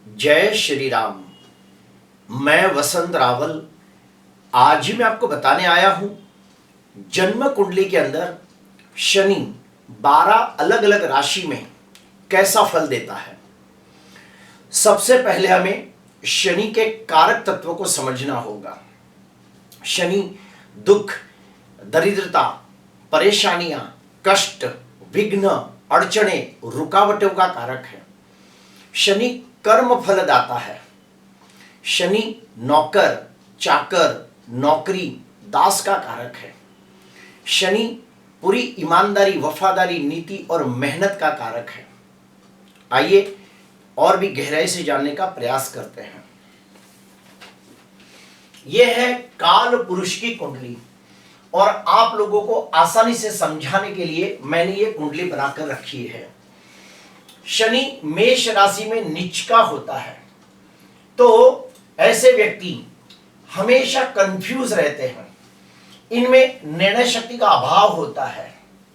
जय श्री राम। मैं वसंत रावल आज ही मैं आपको बताने आया हूं जन्म कुंडली के अंदर शनि 12 अलग अलग राशि में कैसा फल देता है। सबसे पहले हमें शनि के कारक तत्वों को समझना होगा। शनि दुख, दरिद्रता, परेशानियां, कष्ट, विघ्न, अड़चने, रुकावटों का कारक है। शनि कर्म फलदाता है। शनि नौकर, चाकर, नौकरी, दास का कारक है। शनि पूरी ईमानदारी, वफादारी, नीति और मेहनत का कारक है। आइए और भी गहराई से जानने का प्रयास करते हैं। यह है काल पुरुष की कुंडली और आप लोगों को आसानी से समझाने के लिए मैंने ये कुंडली बनाकर रखी है। शनि मेष राशि में नीच का होता है, तो ऐसे व्यक्ति हमेशा कंफ्यूज रहते हैं। इनमें निर्णय शक्ति का अभाव होता है,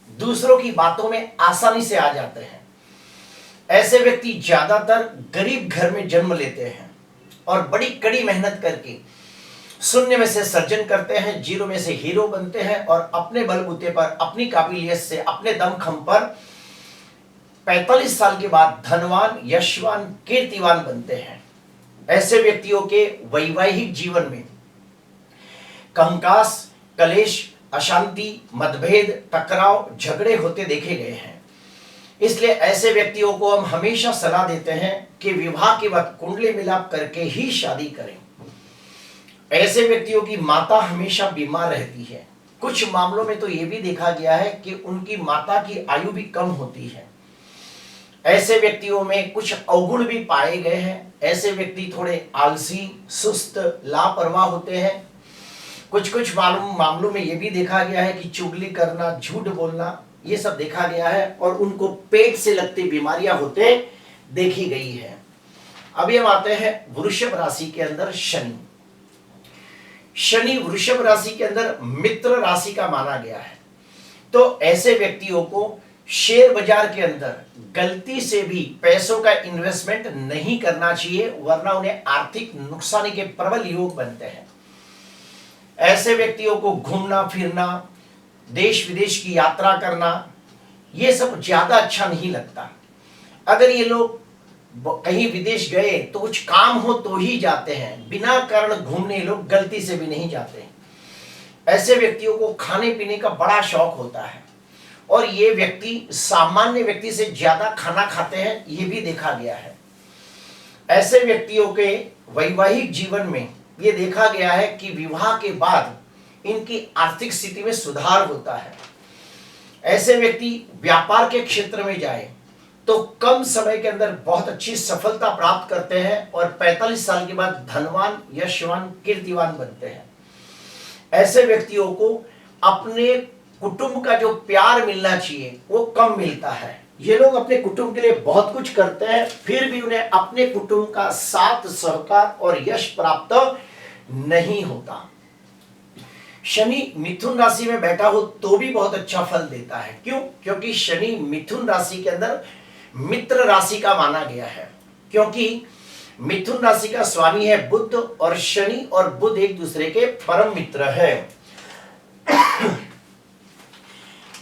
दूसरों की बातों में आसानी से आ जाते हैं। ऐसे व्यक्ति ज्यादातर गरीब घर में जन्म लेते हैं और बड़ी कड़ी मेहनत करके शून्य में से सर्जन करते हैं, जीरो में से हीरो बनते हैं और अपने बलबूते पर, अपनी काबिलियत से, अपने दमखम पर 45 साल के बाद धनवान, यशवान, कीर्तिवान बनते हैं। ऐसे व्यक्तियों के वैवाहिक जीवन में कंकास, कलेश, अशांति, मतभेद, टकराव, झगड़े होते देखे गए हैं। इसलिए ऐसे व्यक्तियों को हम हमेशा सलाह देते हैं कि विवाह के वक्त कुंडली मिलाप करके ही शादी करें। ऐसे व्यक्तियों की माता हमेशा बीमार रहती है। कुछ मामलों में तो यह भी देखा गया है कि उनकी माता की आयु भी कम होती है। ऐसे व्यक्तियों में कुछ अवगुण भी पाए गए हैं। ऐसे व्यक्ति थोड़े आलसी, सुस्त, लापरवाह होते हैं। कुछ मामलों में यह भी देखा गया है कि चुगली करना, झूठ बोलना, ये सब देखा गया है और उनको पेट से लगती बीमारियां होते देखी गई है। अभी हम आते हैं वृषभ राशि के अंदर शनि। शनि वृषभ राशि के अंदर मित्र राशि का माना गया है, तो ऐसे व्यक्तियों को शेयर बाजार के अंदर गलती से भी पैसों का इन्वेस्टमेंट नहीं करना चाहिए, वरना उन्हें आर्थिक नुकसानी के प्रबल योग बनते हैं। ऐसे व्यक्तियों को घूमना फिरना, देश विदेश की यात्रा करना, ये सब ज्यादा अच्छा नहीं लगता। अगर ये लोग कहीं विदेश गए तो कुछ काम हो तो ही जाते हैं, बिना कारण घूमने लोग गलती से भी नहीं जाते। ऐसे व्यक्तियों को खाने पीने का बड़ा शौक होता है और ये व्यक्ति सामान्य व्यक्ति से ज्यादा खाना खाते हैं, ये भी देखा गया है। ऐसे व्यक्तियों के वैवाहिक जीवन में ये देखा गया है कि विवाह के बाद इनकी आर्थिक स्थिति में सुधार होता है। ऐसे व्यक्ति व्यापार के क्षेत्र में जाए तो कम समय के अंदर बहुत अच्छी सफलता प्राप्त करते हैं और 45 साल के बाद धनवान, यशवान, कीर्तिवान बनते हैं। ऐसे व्यक्तियों को अपने कुटुंब का जो प्यार मिलना चाहिए वो कम मिलता है। ये लोग अपने कुटुंब के लिए बहुत कुछ करते हैं, फिर भी उन्हें अपने कुटुंब का साथ, सहकार और यश प्राप्त नहीं होता। शनि मिथुन राशि में बैठा हो तो भी बहुत अच्छा फल देता है। क्यों? क्योंकि शनि मिथुन राशि के अंदर मित्र राशि का माना गया है, क्योंकि मिथुन राशि का स्वामी है बुध और शनि और बुध एक दूसरे के परम मित्र है।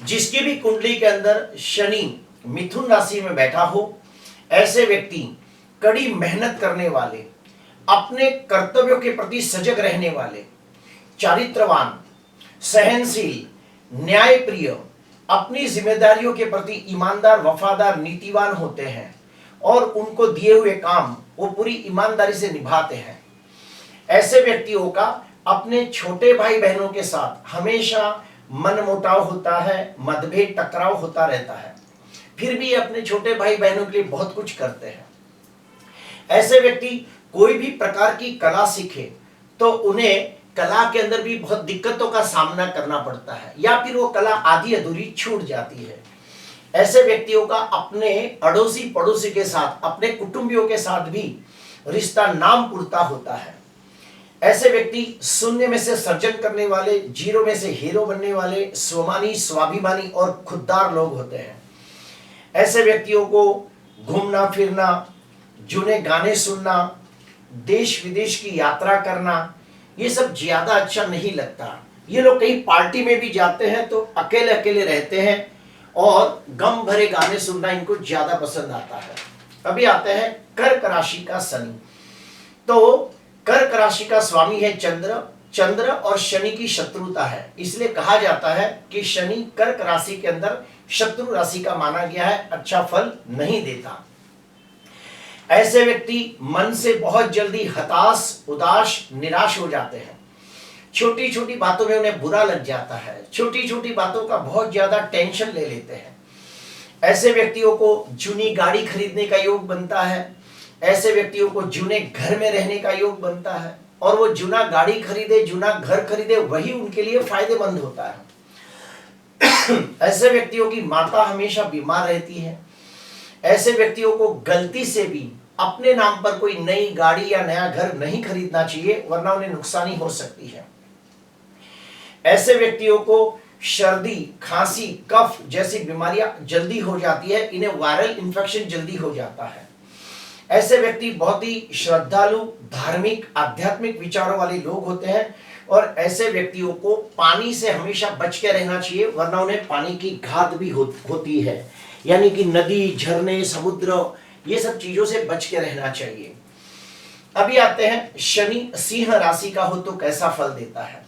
जिसकी भी कुंडली के अंदर शनि मिथुन राशि में बैठा हो, ऐसे व्यक्ति कड़ी मेहनत करने वाले, अपने कर्तव्यों के प्रति सजग रहने वाले, चारित्रवान, सहनशील, न्यायप्रिय, अपनी जिम्मेदारियों के प्रति ईमानदार, वफादार, नीतिवान होते हैं और उनको दिए हुए काम वो पूरी ईमानदारी से निभाते हैं। ऐसे व्यक्तियों का अपने छोटे भाई बहनों के साथ हमेशा मनमुटाव होता है, मतभेद, टकराव होता रहता है, फिर भी अपने छोटे भाई बहनों के लिए बहुत कुछ करते हैं। ऐसे व्यक्ति कोई भी प्रकार की कला सीखे तो उन्हें कला के अंदर भी बहुत दिक्कतों का सामना करना पड़ता है या फिर वो कला आधी अधूरी छूट जाती है। ऐसे व्यक्तियों का अपने अड़ोसी पड़ोसी के साथ, अपने कुटुंबियों के साथ भी रिश्ता नाम पुरता होता है। ऐसे व्यक्ति शून्य में से सर्जन करने वाले, जीरो में से हीरो बनने वाले, स्वमानी, स्वाभिमानी और खुददार लोग होते हैं। ऐसे व्यक्तियों को घूमना फिरना, जुने गाने सुनना, देश विदेश की यात्रा करना, ये सब ज्यादा अच्छा नहीं लगता। ये लोग कहीं पार्टी में भी जाते हैं तो अकेले अकेले रहते हैं और गम भरे गाने सुनना इनको ज्यादा पसंद आता है। अभी आते हैं कर्क राशि का शनि। तो कर्क राशि का स्वामी है चंद्र। चंद्र और शनि की शत्रुता है, इसलिए कहा जाता है कि शनि कर्क राशि के अंदर शत्रु राशि का माना गया है, अच्छा फल नहीं देता। ऐसे व्यक्ति मन से बहुत जल्दी हताश, उदास, निराश हो जाते हैं। छोटी छोटी बातों में उन्हें बुरा लग जाता है, छोटी छोटी बातों का बहुत ज्यादा टेंशन ले लेते हैं। ऐसे व्यक्तियों को जूनी गाड़ी खरीदने का योग बनता है। ऐसे व्यक्तियों को जूने घर में रहने का योग बनता है, और वो जूना गाड़ी खरीदे, जूना घर खरीदे, वही उनके लिए फायदेमंद होता है। ऐसे व्यक्तियों की माता हमेशा बीमार रहती है। ऐसे व्यक्तियों को गलती से भी अपने नाम पर कोई नई गाड़ी या नया घर नहीं खरीदना चाहिए, वरना उन्हें नुकसानी हो सकती है। ऐसे व्यक्तियों को सर्दी, खांसी, कफ जैसी बीमारियां जल्दी हो जाती है, इन्हें वायरल इन्फेक्शन जल्दी हो जाता है। ऐसे व्यक्ति बहुत ही श्रद्धालु, धार्मिक, आध्यात्मिक विचारों वाले लोग होते हैं, और ऐसे व्यक्तियों को पानी से हमेशा बच के रहना चाहिए, वरना उन्हें पानी की घात भी होती है। यानी कि नदी, झरने, समुद्र, ये सब चीजों से बच के रहना चाहिए। अभी आते हैं शनि सिंह राशि का हो तो कैसा फल देता है।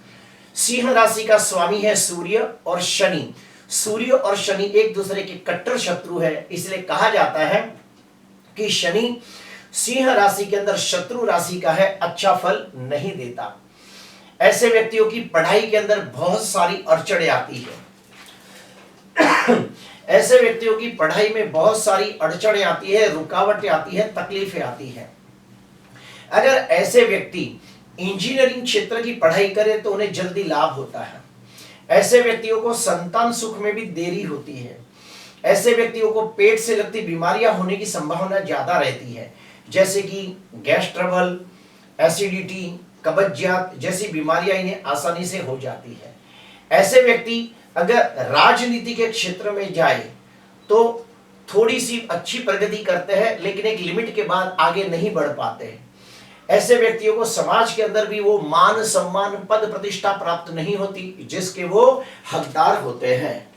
सिंह राशि का स्वामी है सूर्य और शनि। सूर्य और शनि एक दूसरे के कट्टर शत्रु है, इसलिए कहा जाता है कि शनि सिंह राशि के अंदर शत्रु राशि का है, अच्छा फल नहीं देता। ऐसे व्यक्तियों की पढ़ाई के अंदर बहुत सारी अड़चनें आती है। ऐसे व्यक्तियों की पढ़ाई में बहुत सारी अड़चनें आती है, रुकावटें आती है, तकलीफें आती है। अगर ऐसे व्यक्ति इंजीनियरिंग क्षेत्र की पढ़ाई करे तो उन्हें जल्दी लाभ होता है। ऐसे व्यक्तियों को संतान सुख में भी देरी होती है। ऐसे व्यक्तियों को पेट से लगती बीमारियां होने की संभावना ज्यादा रहती है, जैसे कि गैस ट्रबल, एसिडिटी, कब्जियत जैसी बीमारियां इन्हें आसानी से हो जाती है। ऐसे व्यक्ति अगर राजनीति के क्षेत्र में जाए तो थोड़ी सी अच्छी प्रगति करते हैं, लेकिन एक लिमिट के बाद आगे नहीं बढ़ पाते हैं। ऐसे व्यक्तियों को समाज के अंदर भी वो मान, सम्मान, पद, प्रतिष्ठा प्राप्त नहीं होती जिसके वो हकदार होते हैं।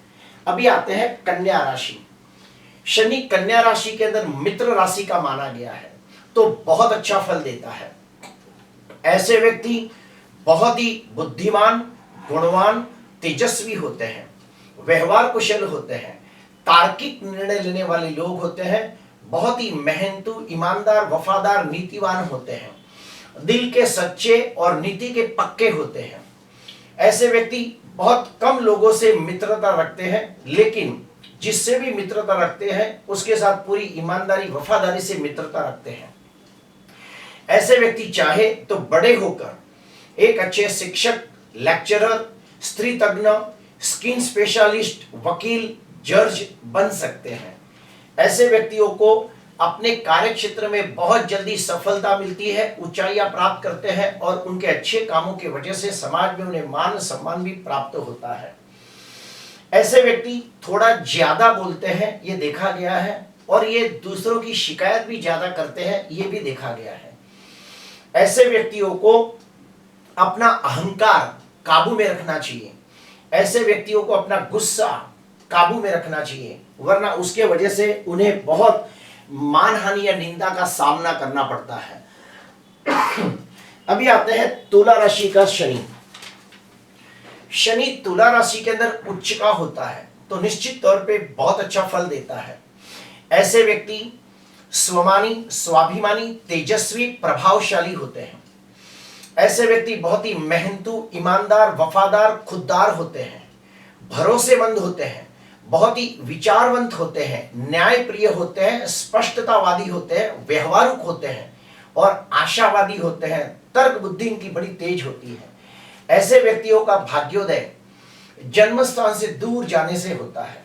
अभी आते हैं कन्या राशि। शनि कन्या राशि के अंदर मित्र राशि का माना गया है, तो बहुत अच्छा फल देता है। ऐसे व्यक्ति बहुत ही बुद्धिमान, गुणवान, तेजस्वी होते हैं, व्यवहार कुशल होते हैं, तार्किक निर्णय लेने वाले लोग होते हैं, बहुत ही मेहनतू, ईमानदार, वफादार, नीतिवान होते हैं, दिल के सच्चे और नीति के पक्के होते हैं। ऐसे व्यक्ति बहुत कम लोगों से मित्रता रखते हैं, लेकिन जिससे भी मित्रता रखते हैं उसके साथ पूरी ईमानदारी, वफादारी से मित्रता रखते हैं। ऐसे व्यक्ति चाहे तो बड़े होकर एक अच्छे शिक्षक, लेक्चरर, स्त्री तज्ञ, स्किन स्पेशलिस्ट, वकील, जज बन सकते हैं। ऐसे व्यक्तियों को अपने कार्य क्षेत्र में बहुत जल्दी सफलता मिलती है, ऊंचाइयां प्राप्त करते हैं, और उनके अच्छे कामों की वजह से समाज में उन्हें मान सम्मान भी प्राप्त होता है। ऐसे व्यक्ति थोड़ा ज्यादा बोलते हैं, ये देखा गया है, और ये दूसरों की शिकायत भी ज्यादा करते हैं, ये भी देखा गया है। ऐसे व्यक्तियों को अपना अहंकार काबू में रखना चाहिए। ऐसे व्यक्तियों को अपना गुस्सा काबू में रखना चाहिए, वरना उसके वजह से उन्हें बहुत मानहानि या निंदा का सामना करना पड़ता है। अभी आते हैं तुला राशि का शनि। शनि तुला राशि के अंदर उच्च का होता है, तो निश्चित तौर पे बहुत अच्छा फल देता है। ऐसे व्यक्ति स्वमानी, स्वाभिमानी, तेजस्वी, प्रभावशाली होते हैं। ऐसे व्यक्ति बहुत ही मेहनतू, ईमानदार, वफादार, खुददार होते हैं, भरोसेमंद होते हैं, बहुत ही विचारवंत होते हैं, न्यायप्रिय होते हैं, स्पष्टतावादी होते हैं, व्यवहारुक होते हैं और आशावादी होते हैं। तर्क बुद्धि इनकी बड़ी तेज होती है। ऐसे व्यक्तियों का भाग्योदय जन्म स्थान से दूर जाने से होता है।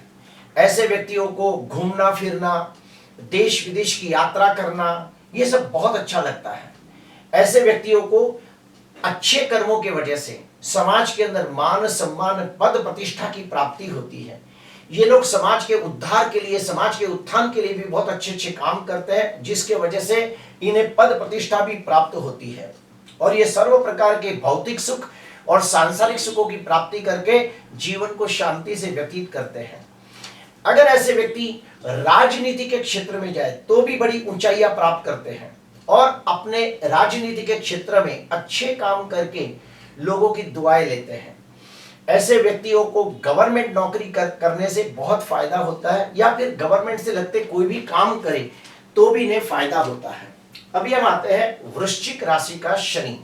ऐसे व्यक्तियों को घूमना फिरना, देश विदेश की यात्रा करना, ये सब बहुत अच्छा लगता है। ऐसे व्यक्तियों को अच्छे कर्मों की वजह से समाज के अंदर मान सम्मान, पद प्रतिष्ठा की प्राप्ति होती है। ये लोग समाज के उद्धार के लिए, समाज के उत्थान के लिए भी बहुत अच्छे अच्छे काम करते हैं, जिसके वजह से इन्हें पद प्रतिष्ठा भी प्राप्त होती है और ये सर्व प्रकार के भौतिक सुख और सांसारिक सुखों की प्राप्ति करके जीवन को शांति से व्यतीत करते हैं। अगर ऐसे व्यक्ति राजनीति के क्षेत्र में जाए तो भी बड़ी ऊंचाइयां प्राप्त करते हैं और अपने राजनीति के क्षेत्र में अच्छे काम करके लोगों की दुआएं लेते हैं। ऐसे व्यक्तियों को गवर्नमेंट नौकरी करने से बहुत फायदा होता है या फिर गवर्नमेंट से लगते कोई भी काम करे तो भी इन्हें फायदा होता है। अभी हम आते हैं वृश्चिक राशि का शनि।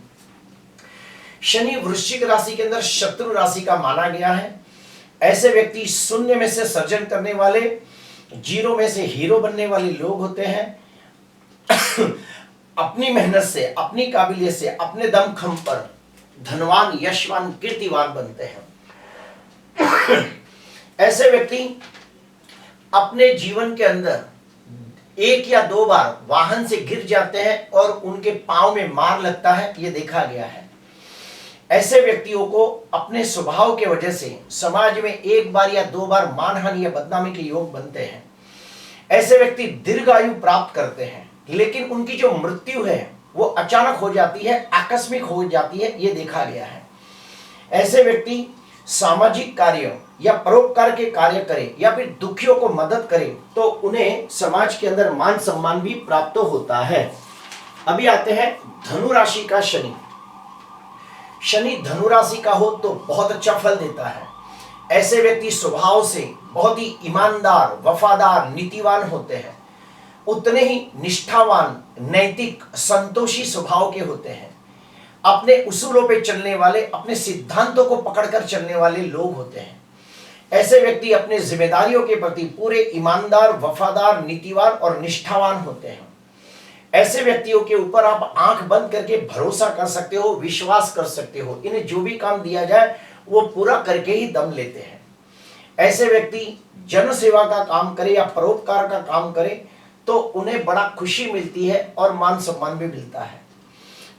शनि वृश्चिक राशि के अंदर शत्रु राशि का माना गया है। ऐसे व्यक्ति शून्य में से सर्जन करने वाले, जीरो में से हीरो बनने वाले लोग होते हैं। अपनी मेहनत से, अपनी काबिलियत से, अपने दमखम पर धनवान, यशवान, कीर्तिवान बनते हैं। ऐसे व्यक्ति अपने जीवन के अंदर 1 या 2 बार वाहन से गिर जाते हैं और उनके पांव में मार लगता है, यह देखा गया है। ऐसे व्यक्तियों को अपने स्वभाव के वजह से समाज में 1 बार या 2 बार मानहानि या बदनामी के योग बनते हैं। ऐसे व्यक्ति दीर्घायु प्राप्त करते हैं, लेकिन उनकी जो मृत्यु है वो अचानक हो जाती है, आकस्मिक हो जाती है, ये देखा गया है। ऐसे व्यक्ति सामाजिक कार्य या परोपकार के कार्य करें या फिर दुखियों को मदद करें तो उन्हें समाज के अंदर मान सम्मान भी प्राप्त होता है। अभी आते हैं धनु राशि का शनि। शनि धनु राशि का हो तो बहुत अच्छा फल देता है। ऐसे व्यक्ति स्वभाव से बहुत ही ईमानदार, वफादार, नीतिवान होते हैं। उतने ही निष्ठावान, नैतिक, संतोषी स्वभाव के होते हैं। अपने उसूलों पे चलने वाले, अपने सिद्धांतों को पकड़कर चलने वाले लोग होते हैं। ऐसे व्यक्ति अपने जिम्मेदारियों के प्रति पूरे ईमानदार, वफादार, नीतिवान और निष्ठावान होते हैं। ऐसे व्यक्तियों के ऊपर आप आंख बंद करके भरोसा कर सकते हो, विश्वास कर सकते हो। इन्हें जो भी काम दिया जाए वो पूरा करके ही दम लेते हैं। ऐसे व्यक्ति जन सेवा का काम करे या परोपकार का काम करे तो उन्हें बड़ा खुशी मिलती है और मान सम्मान भी मिलता है।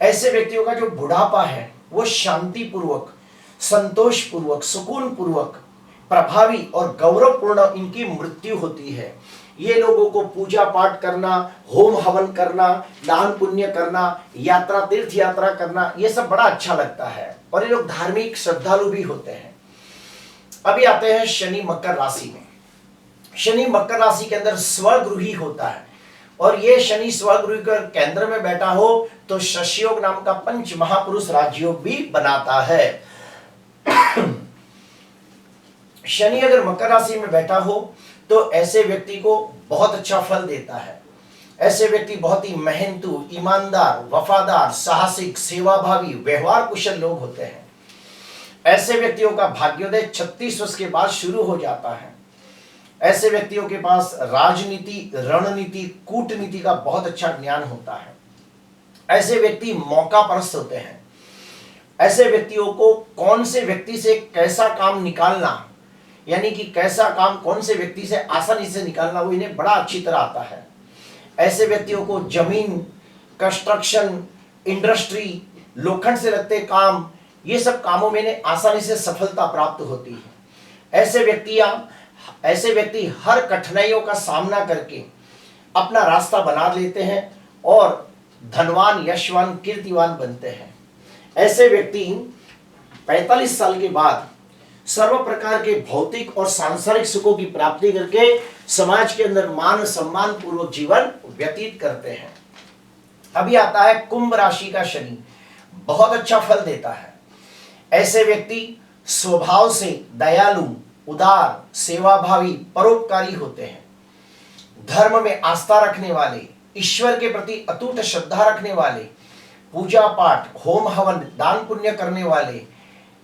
ऐसे व्यक्तियों का जो बुढ़ापा है वो शांतिपूर्वक, संतोषपूर्वक, सुकून पूर्वक, प्रभावी और गौरवपूर्ण इनकी मृत्यु होती है। ये लोगों को पूजा पाठ करना, होम हवन करना, दान पुण्य करना, यात्रा, तीर्थ यात्रा करना, ये सब बड़ा अच्छा लगता है और ये लोग धार्मिक श्रद्धालु भी होते हैं। अभी आते हैं शनि मकर राशि में। शनि मकर राशि के अंदर स्वगृही होता है और ये शनि स्वगृह के केंद्र में बैठा हो तो शशयोग नाम का पंच महापुरुष राजयोग भी बनाता है। शनि अगर मकर राशि में बैठा हो तो ऐसे व्यक्ति को बहुत अच्छा फल देता है। ऐसे व्यक्ति बहुत ही मेहनतू, ईमानदार, वफादार, साहसिक, सेवाभावी, व्यवहार कुशल लोग होते हैं। ऐसे व्यक्तियों का भाग्योदय 36 वर्ष के बाद शुरू हो जाता है। ऐसे व्यक्तियों के पास राजनीति, रणनीति, कूटनीति का बहुत अच्छा ज्ञान होता है। ऐसे व्यक्ति मौका परस्त होते हैं। ऐसे व्यक्तियों को कौन से व्यक्ति से कैसा काम निकालना, यानी कि कैसा काम कौन से व्यक्ति से आसानी से निकालना, वो इन्हें बड़ा अच्छी तरह आता है। ऐसे व्यक्तियों को जमीन, कंस्ट्रक्शन, इंडस्ट्री, लोखंड से लगते काम, ये सब कामों में इन्हें आसानी से सफलता प्राप्त होती है। ऐसे व्यक्ति हर कठिनाइयों का सामना करके अपना रास्ता बना लेते हैं और धनवान, यशवान, कीर्तिवान बनते हैं। ऐसे व्यक्ति 45 साल के बाद सर्व प्रकार के भौतिक और सांसारिक सुखों की प्राप्ति करके समाज के अंदर मान सम्मान पूर्वक जीवन व्यतीत करते हैं। अभी आता है कुंभ राशि का शनि। बहुत अच्छा फल देता है। ऐसे व्यक्ति स्वभाव से दयालु, उदार, सेवाभावी, परोपकारी होते हैं। धर्म में आस्था रखने वाले, ईश्वर के प्रति अटूट श्रद्धा रखने वाले, पूजा पाठ, होम हवन, दान पुण्य करने वाले,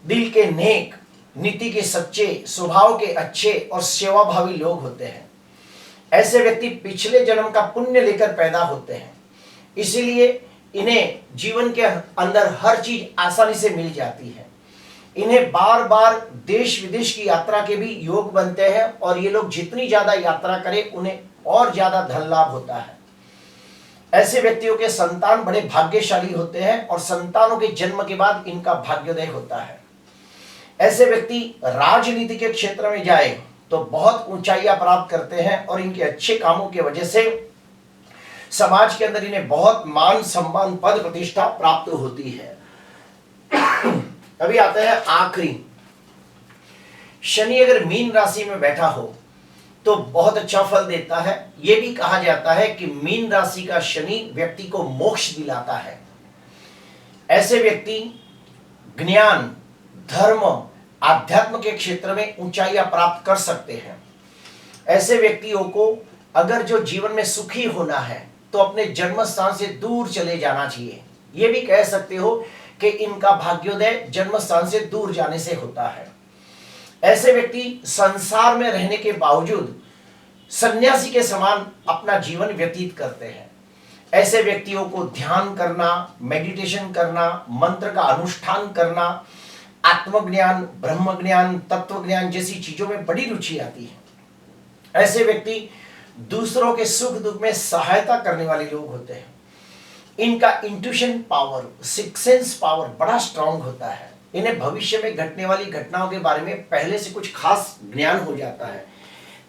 दिल के नेक, नीति के सच्चे, स्वभाव के अच्छे और सेवाभावी लोग होते हैं। ऐसे व्यक्ति पिछले जन्म का पुण्य लेकर पैदा होते हैं, इसीलिए इन्हें जीवन के अंदर हर चीज आसानी से मिल जाती है। इन्हें बार बार देश विदेश की यात्रा के भी योग बनते हैं और ये लोग जितनी ज्यादा यात्रा करें उन्हें और ज्यादा धन लाभ होता है। ऐसे व्यक्तियों के संतान बड़े भाग्यशाली होते हैं और संतानों के जन्म के बाद इनका भाग्योदय होता है। ऐसे व्यक्ति राजनीति के क्षेत्र में जाए तो बहुत ऊंचाइयां प्राप्त करते हैं और इनके अच्छे कामों की वजह से समाज के अंदर इन्हें बहुत मान सम्मान पद प्रतिष्ठा प्राप्त होती है। अभी आता है आखिरी, शनि अगर मीन राशि में बैठा हो तो बहुत अच्छा फल देता है। यह भी कहा जाता है कि मीन राशि का शनि व्यक्ति को मोक्ष दिलाता है। ऐसे व्यक्ति ज्ञान, धर्म, आध्यात्म के क्षेत्र में ऊंचाइयां प्राप्त कर सकते हैं। ऐसे व्यक्तियों को अगर जो जीवन में सुखी होना है तो अपने जन्म स्थान से दूर चले जाना चाहिए। यह भी कह सकते हो कि इनका भाग्योदय जन्म स्थान से दूर जाने से होता है। ऐसे व्यक्ति संसार में रहने के बावजूद सन्यासी के समान अपना जीवन व्यतीत करते हैं। ऐसे व्यक्तियों को ध्यान करना, मेडिटेशन करना, मंत्र का अनुष्ठान करना, आत्मज्ञान, ब्रह्म ज्ञान, तत्व ज्ञान जैसी चीजों में बड़ी रुचि आती है। ऐसे व्यक्ति दूसरों के सुख दुख में सहायता करने वाले लोग होते हैं। इनका intuition power, six sense power बड़ा स्ट्रांग होता है। इन्हें भविष्य में घटने वाली घटनाओं के बारे में पहले से कुछ खास ज्ञान हो जाता है।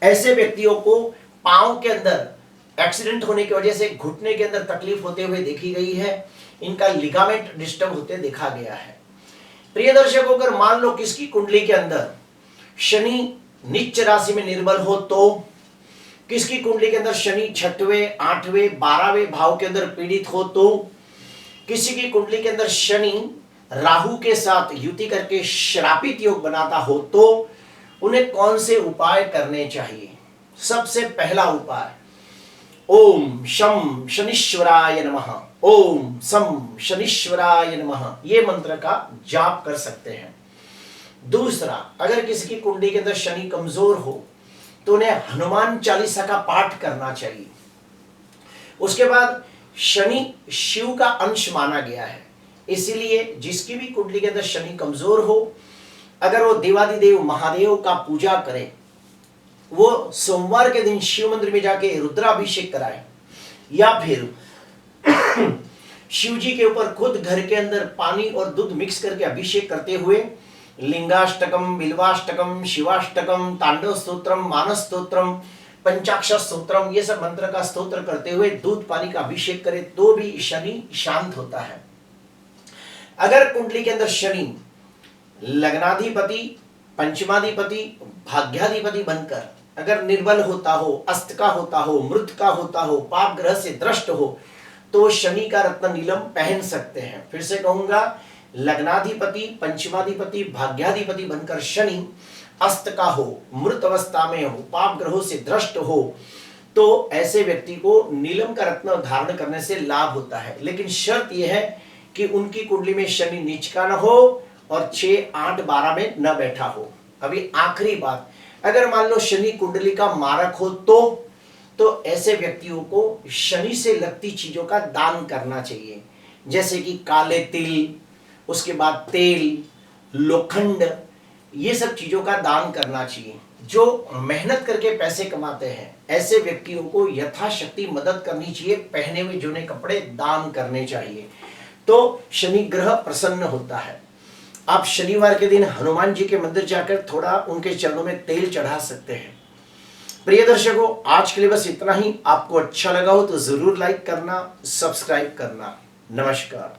ऐसे व्यक्तियों को पांव के अंदर एक्सीडेंट होने की वजह से घुटने के अंदर तकलीफ होते हुए देखी गई है। इनका लिगामेंट डिस्टर्ब होते देखा गया है। प्रिय दर्शकों, अगर मान लो किसकी कुंडली के अंदर शनि नीच राशि में निर्बल हो, तो किसकी कुंडली के अंदर शनि 6वें, 8वें, 12वें भाव के अंदर पीड़ित हो, तो किसी की कुंडली के अंदर शनि राहु के साथ युति करके श्रापित योग बनाता हो, तो उन्हें कौन से उपाय करने चाहिए? सबसे पहला उपाय, ओम शम शनीश्वराय नमः, ओम सम शनीश्वराय नमः, ये मंत्र का जाप कर सकते हैं। दूसरा, अगर किसी की कुंडली के अंदर शनि कमजोर हो तो उन्हें हनुमान चालीसा का पाठ करना चाहिए। उसके बाद शनि शिव का अंश माना गया है, इसीलिए जिसकी भी कुंडली के अंदर शनि कमजोर हो, अगर वो देवादिदेव महादेव का पूजा करे, वो सोमवार के दिन शिव मंदिर में जाके रुद्राभिषेक कराए, या फिर शिव जी के ऊपर खुद घर के अंदर पानी और दूध मिक्स करके अभिषेक करते हुए लिंगाष्टकम, बिल्वाष्टकम, शिवाष्टकम, तांडव स्तोत्रम, मानस स्तोत्रम, पंचाक्षर स्तोत्रम, ये सब मंत्र का स्तोत्र करते हुए दूध पानी का अभिषेक करे तो भी शनि शांत होता है। अगर कुंडली के अंदर शनि लग्नाधिपति, पंचमाधिपति, भाग्याधिपति बनकर अगर निर्बल होता हो, अस्त का होता हो, मृत का होता हो, पाप ग्रह से दृष्ट हो, तो शनि का रत्न नीलम पहन सकते हैं। फिर से कहूंगा, लग्नाधिपति, पंचमाधिपति, भाग्याधिपति बनकर शनि अस्त का हो, मृत अवस्था में हो, पाप ग्रहों से दृष्ट हो, तो ऐसे व्यक्ति को नीलम का रत्न धारण करने से लाभ होता है। लेकिन शर्त यह है कि उनकी कुंडली में शनि नीच का न हो और 6, 8, 12 में न बैठा हो। अभी आखिरी बात, अगर मान लो शनि कुंडली का मारक हो, तो ऐसे व्यक्तियों को शनि से लगती चीजों का दान करना चाहिए, जैसे कि काले तिल, उसके बाद तेल, लोखंड, ये सब चीजों का दान करना चाहिए। जो मेहनत करके पैसे कमाते हैं, ऐसे व्यक्तियों को यथाशक्ति मदद करनी चाहिए, पहने हुए जूने कपड़े दान करने चाहिए, तो शनि ग्रह प्रसन्न होता है। आप शनिवार के दिन हनुमान जी के मंदिर जाकर थोड़ा उनके चरणों में तेल चढ़ा सकते हैं। प्रिय दर्शकों, आज के लिए बस इतना ही। आपको अच्छा लगा हो तो जरूर लाइक करना, सब्सक्राइब करना। नमस्कार।